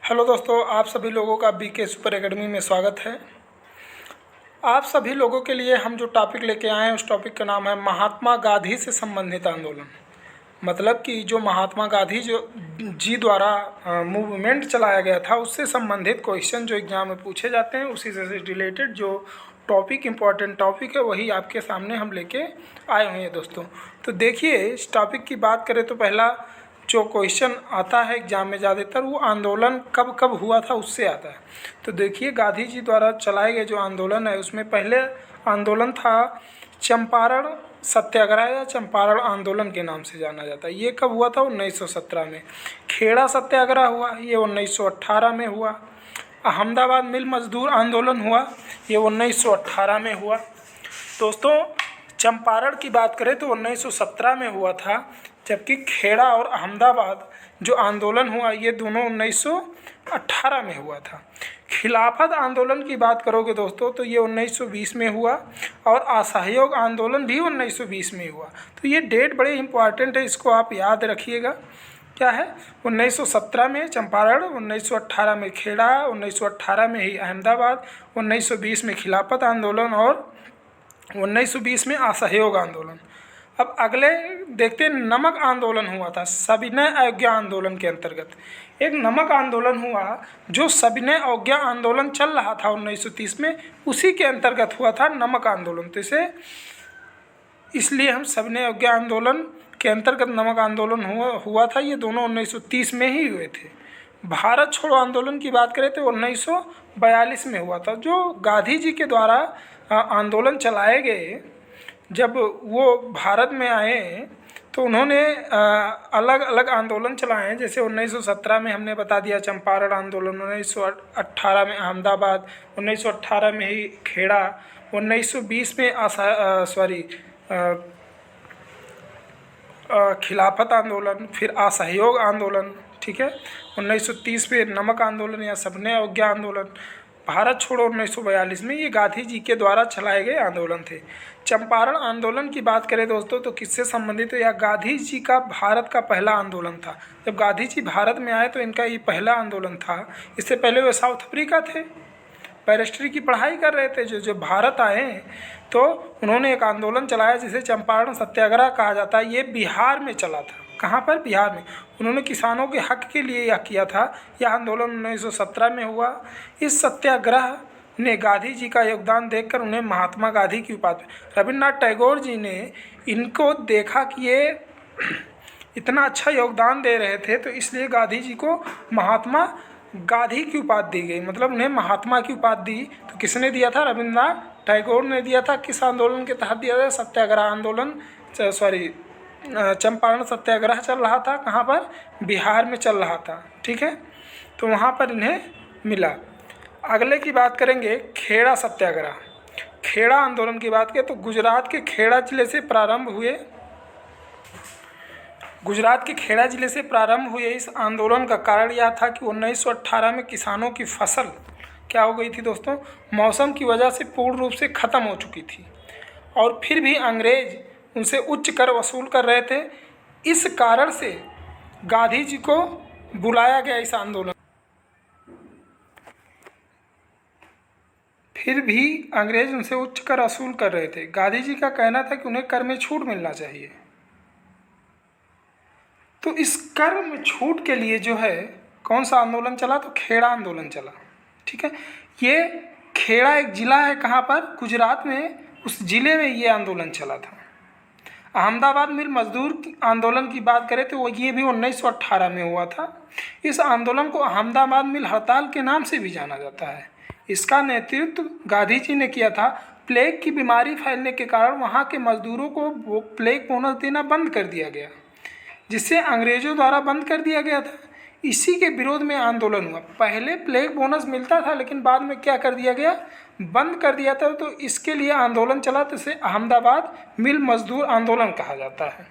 Hello दोस्तों, आप सभी लोगों का बीके सुपर एकेडमी में स्वागत है। आप सभी लोगों के लिए हम जो टॉपिक लेके आए हैं उस टॉपिक का नाम है महात्मा गांधी से संबंधित आंदोलन। मतलब कि जो महात्मा गांधी जी द्वारा मूवमेंट चलाया गया था उससे संबंधित क्वेश्चन जो एग्ज़ाम में पूछे जाते हैं उसी से रिलेटेड जो टॉपिक इम्पॉर्टेंट टॉपिक है वही आपके सामने हम लेके आए हुए हैं दोस्तों। तो देखिए, इस टॉपिक की बात करें तो पहला जो क्वेश्चन आता है एग्जाम में ज़्यादातर वो आंदोलन कब कब हुआ था उससे आता है। तो देखिए, गांधी जी द्वारा चलाए गए जो आंदोलन है उसमें पहले आंदोलन था चंपारण सत्याग्रह या चंपारण आंदोलन के नाम से जाना जाता है। ये कब हुआ था? 1917 में। खेड़ा सत्याग्रह हुआ, ये 1918 में हुआ। अहमदाबाद मिल मजदूर आंदोलन हुआ, ये 1918 में हुआ। दोस्तों, चंपारण की बात करें तो 1917 में हुआ था, जबकि खेड़ा और अहमदाबाद जो आंदोलन हुआ ये दोनों 1918 में हुआ था। खिलाफत आंदोलन की बात करोगे दोस्तों तो ये 1920 में हुआ और असहयोग आंदोलन भी 1920 में हुआ। तो ये डेट बड़े इंपॉर्टेंट है, इसको आप याद रखिएगा। क्या है? 1917 में चंपारण, 1918 में खेड़ा, 1918 में ही अहमदाबाद, 1920 में खिलाफत आंदोलन और 1920 में असहयोग आंदोलन। अब अगले देखते हैं, नमक आंदोलन हुआ था सविनय अवज्ञा आंदोलन के अंतर्गत। एक नमक आंदोलन हुआ जो सविनय अवज्ञा आंदोलन चल रहा था 1930 में, उसी के अंतर्गत हुआ था नमक आंदोलन। तो इसलिए हम सविनय अवज्ञा आंदोलन के अंतर्गत नमक आंदोलन हुआ था। ये दोनों 1930 में ही हुए थे। भारत छोड़ो आंदोलन की बात करें तो 1942 में हुआ था। जो गांधी जी के द्वारा आंदोलन चलाए गए, जब वो भारत में आए तो उन्होंने अलग अलग आंदोलन चलाए हैं। जैसे 1917 में हमने बता दिया चंपारण आंदोलन, 1918 में अहमदाबाद, 1918 में ही खेड़ा, 1920 में खिलाफत आंदोलन, फिर असहयोग आंदोलन, ठीक है, 1930 में नमक आंदोलन या सविनय अवज्ञा आंदोलन। भारत छोड़ो 1942 में ये गांधी जी के द्वारा चलाए गए आंदोलन थे। चंपारण आंदोलन की बात करें दोस्तों तो किससे संबंधित है? यह गांधी जी का भारत का पहला आंदोलन था। जब गांधी जी भारत में आए तो इनका ये पहला आंदोलन था। इससे पहले वे साउथ अफ्रीका थे, बैरिस्ट्री की पढ़ाई कर रहे थे। जो भारत आए तो उन्होंने एक आंदोलन चलाया जिसे चंपारण सत्याग्रह कहा जाता है। ये बिहार में चला था। कहाँ पर? बिहार में। उन्होंने किसानों के हक के लिए यह किया था। यह आंदोलन 1917 में हुआ। इस सत्याग्रह ने गांधी जी का योगदान देखकर उन्हें महात्मा गांधी की उपाधि, रविन्द्रनाथ टैगोर जी ने इनको देखा कि ये इतना अच्छा योगदान दे रहे थे तो इसलिए गांधी जी को महात्मा गांधी की उपाधि दी गई। मतलब उन्हें महात्मा की उपाधि दी। तो किसने दिया था? रविन्द्रनाथ टैगोर ने दिया था। किस आंदोलन के तहत दिया था? सत्याग्रह आंदोलन, चंपारण सत्याग्रह चल रहा था। कहाँ पर? बिहार में चल रहा था, ठीक है। तो वहाँ पर इन्हें मिला। अगले की बात करेंगे खेड़ा सत्याग्रह। खेड़ा आंदोलन की बात करें तो गुजरात के खेड़ा जिले से प्रारंभ हुए। गुजरात के खेड़ा जिले से प्रारंभ हुए इस आंदोलन का कारण यह था कि 1918 में किसानों की फसल क्या हो गई थी दोस्तों? मौसम की वजह से पूर्ण रूप से ख़त्म हो चुकी थी और फिर भी अंग्रेज उनसे उच्च कर वसूल कर रहे थे। इस कारण से गांधी जी को बुलाया गया इस आंदोलन। फिर भी अंग्रेज उनसे उच्च कर वसूल कर रहे थे। गांधी जी का कहना था कि उन्हें कर में छूट मिलना चाहिए। तो इस कर में छूट के लिए जो है कौन सा आंदोलन चला? तो खेड़ा आंदोलन चला, ठीक है। ये खेड़ा एक ज़िला है, कहाँ पर? गुजरात में। उस ज़िले में ये आंदोलन चला था। अहमदाबाद मिल मजदूर आंदोलन की बात करें तो ये भी 1918 में हुआ था। इस आंदोलन को अहमदाबाद मिल हड़ताल के नाम से भी जाना जाता है। इसका नेतृत्व गांधी जी ने किया था। प्लेग की बीमारी फैलने के कारण वहाँ के मजदूरों को प्लेग बोनस देना बंद कर दिया गया, जिसे अंग्रेजों द्वारा बंद कर दिया गया था। इसी के विरोध में आंदोलन हुआ। पहले प्लेग बोनस मिलता था लेकिन बाद में क्या कर दिया गया? बंद कर दिया था। तो इसके लिए आंदोलन चला, तो इसे अहमदाबाद मिल मजदूर आंदोलन कहा जाता है।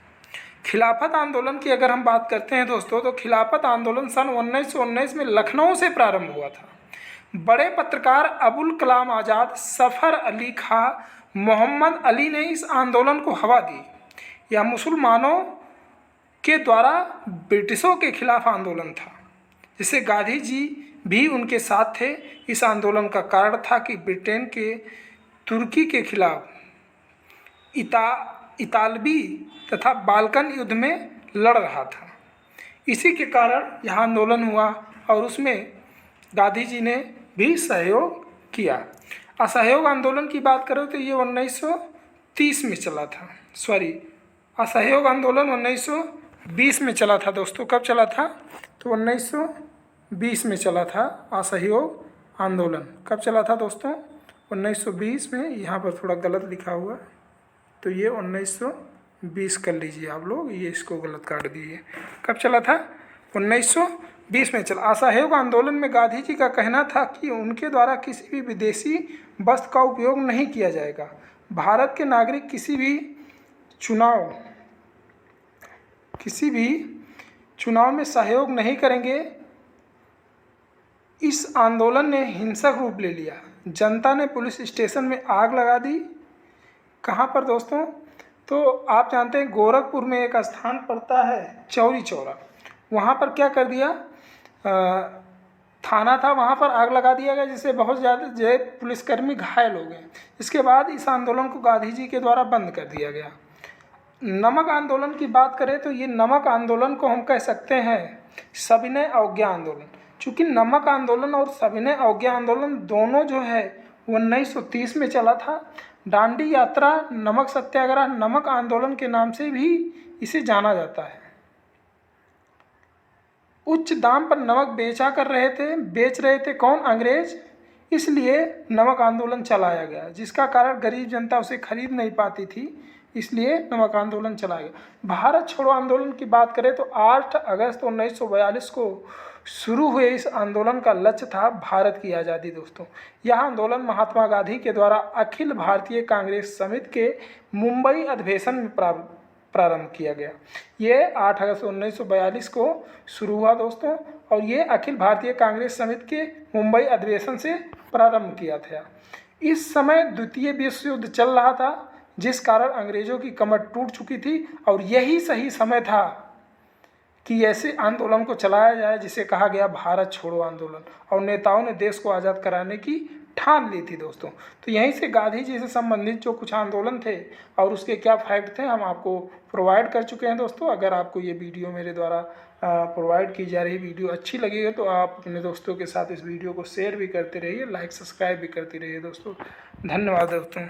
खिलाफत आंदोलन की अगर हम बात करते हैं दोस्तों तो खिलाफत आंदोलन सन 1919 में लखनऊ से प्रारंभ हुआ था। बड़े पत्रकार अबुल कलाम आज़ाद, सफ़र अली खां, मोहम्मद अली ने इस आंदोलन को हवा दी। यह मुसलमानों के द्वारा ब्रिटिशों के खिलाफ आंदोलन था। जिससे गांधी जी भी उनके साथ थे। इस आंदोलन का कारण था कि ब्रिटेन के तुर्की के खिलाफ इतालवी तथा बाल्कन युद्ध में लड़ रहा था। इसी के कारण यह आंदोलन हुआ और उसमें गांधी जी ने भी सहयोग किया। असहयोग आंदोलन की बात करें तो ये 1930 में चला था। असहयोग आंदोलन 1920 में चला था दोस्तों। कब चला था? तो 1920 में चला था असहयोग आंदोलन। कब चला था दोस्तों? 1920 में। यहाँ पर थोड़ा गलत लिखा हुआ, तो ये 1920 कर लीजिए आप लोग, ये इसको गलत काट दीजिए। कब चला था? 1920 में चला। असहयोग आंदोलन में गांधी जी का कहना था कि उनके द्वारा किसी भी विदेशी वस्त्र का उपयोग नहीं किया जाएगा। भारत के नागरिक किसी भी चुनाव में सहयोग नहीं करेंगे। इस आंदोलन ने हिंसक रूप ले लिया। जनता ने पुलिस स्टेशन में आग लगा दी। कहाँ पर दोस्तों? तो आप जानते हैं गोरखपुर में एक स्थान पड़ता है चौरी चौरा, वहाँ पर क्या कर दिया, थाना था, वहाँ पर आग लगा दिया गया, जिससे बहुत ज़्यादा पुलिसकर्मी घायल हो गए। इसके बाद इस आंदोलन को गांधी जी के द्वारा बंद कर दिया गया। नमक आंदोलन की बात करें तो ये नमक आंदोलन को हम कह सकते हैं सविनय अवज्ञा आंदोलन। चूँकि नमक आंदोलन और सविनय अवज्ञा आंदोलन दोनों जो है 1930 में चला था। दांडी यात्रा, नमक सत्याग्रह, नमक आंदोलन के नाम से भी इसे जाना जाता है। उच्च दाम पर नमक बेच रहे थे कौन? अंग्रेज। इसलिए नमक आंदोलन चलाया गया, जिसका कारण गरीब जनता उसे खरीद नहीं पाती थी, इसलिए नमक आंदोलन चलाया गया। भारत छोड़ो आंदोलन की बात करें तो 8 अगस्त 1942 को शुरू हुए इस आंदोलन का लक्ष्य था भारत की आज़ादी दोस्तों। यह आंदोलन महात्मा गांधी के द्वारा अखिल भारतीय कांग्रेस समिति के मुंबई अधिवेशन में प्रारंभ किया गया। ये 8 अगस्त 1942 को शुरू हुआ दोस्तों, और ये अखिल भारतीय कांग्रेस समिति के मुंबई अधिवेशन से प्रारंभ किया था। इस समय द्वितीय विश्व युद्ध चल रहा था, जिस कारण अंग्रेजों की कमर टूट चुकी थी, और यही सही समय था कि ऐसे आंदोलन को चलाया जाए जिसे कहा गया भारत छोड़ो आंदोलन, और नेताओं ने देश को आज़ाद कराने की ठान ली थी दोस्तों। तो यहीं से गांधी जी से संबंधित जो कुछ आंदोलन थे और उसके क्या फैक्ट थे हम आपको प्रोवाइड कर चुके हैं दोस्तों। अगर आपको ये वीडियो मेरे द्वारा प्रोवाइड की जा रही वीडियो अच्छी लगी है तो आप अपने दोस्तों के साथ इस वीडियो को शेयर भी करते रहिए, लाइक सब्सक्राइब भी करते रहिए दोस्तों। धन्यवाद दोस्तों।